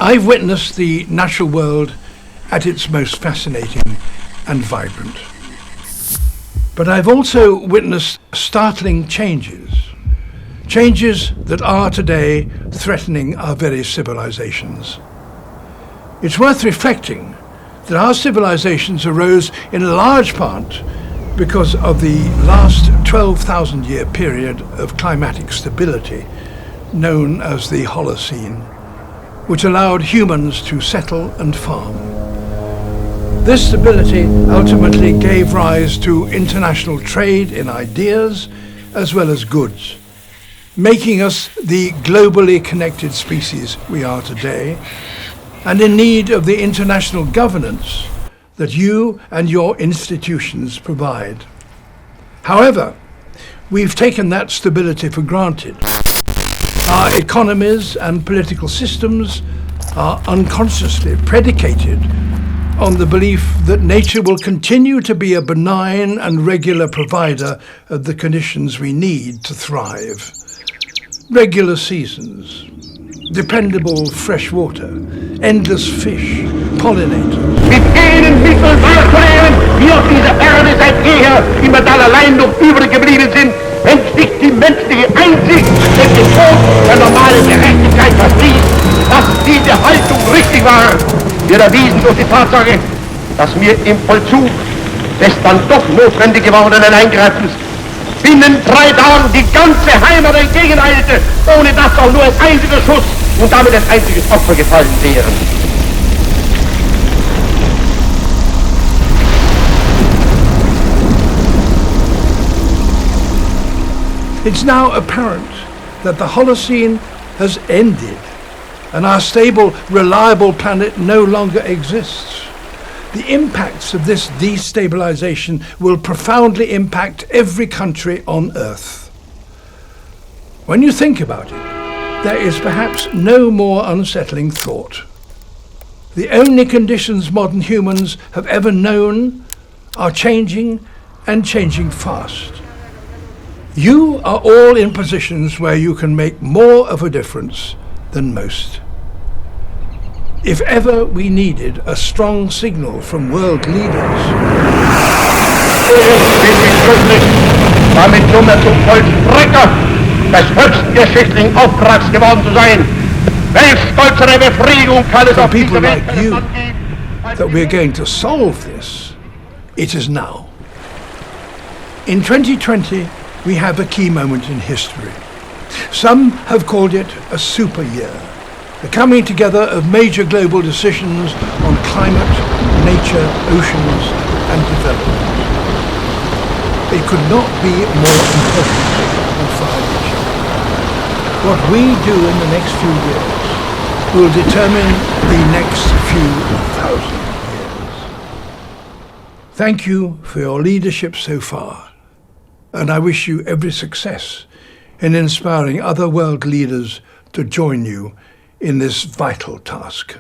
I've witnessed the natural world at its most fascinating and vibrant. But I've also witnessed startling changes that are today threatening our very civilizations. It's worth reflecting that our civilizations arose in a large part because of the last 12,000-year period of climatic stability known as the Holocene, which allowed humans to settle and farm. This stability ultimately gave rise to international trade in ideas as well as goods, making us the globally connected species we are today, and in need of the international governance that you and your institutions provide. However, we've taken that stability for granted. Our economies and political systems are unconsciously predicated on the belief that nature will continue to be a benign and regular provider of the conditions we need to thrive. Regular seasons, dependable fresh water, endless fish, pollinators. Mit keinem Mittel wahrzunehmen, wie auf dieser Erde seit jeher die Metall allein noch übrig geblieben sind, wenn sich die menschliche Einsicht den Gebot der normalen Gerechtigkeit verstieß, dass diese Haltung richtig war, wird erwiesen durch die Tatsache, dass mir im Vollzug des dann doch notwendig gewordenen Eingreifens binnen 3 Tagen die ganze Heimat entgegeneilte, ohne dass auch nur ein einziger Schuss und damit ein einziges Opfer gefallen wären. It's now apparent that the Holocene has ended and our stable, reliable planet no longer exists. The impacts of this destabilization will profoundly impact every country on Earth. When you think about it, there is perhaps no more unsettling thought. The only conditions modern humans have ever known are changing and changing fast. You are all in positions where you can make more of a difference than most. If ever we needed a strong signal from world leaders, damit nunmehr zum Vollstrecker des höchsten geschichtlichen Auftrags geworden zu sein. Welch stolzere Befriedigung kann es auf people dieser Welt like you, that we're going to solve this, it is now. In 2020, we have a key moment in history. Some have called it a super year, the coming together of major global decisions on climate, nature, oceans, and development. It could not be more important and far-reaching. What we do in the next few years will determine the next few thousand years. Thank you for your leadership so far, and I wish you every success in inspiring other world leaders to join you in this vital task.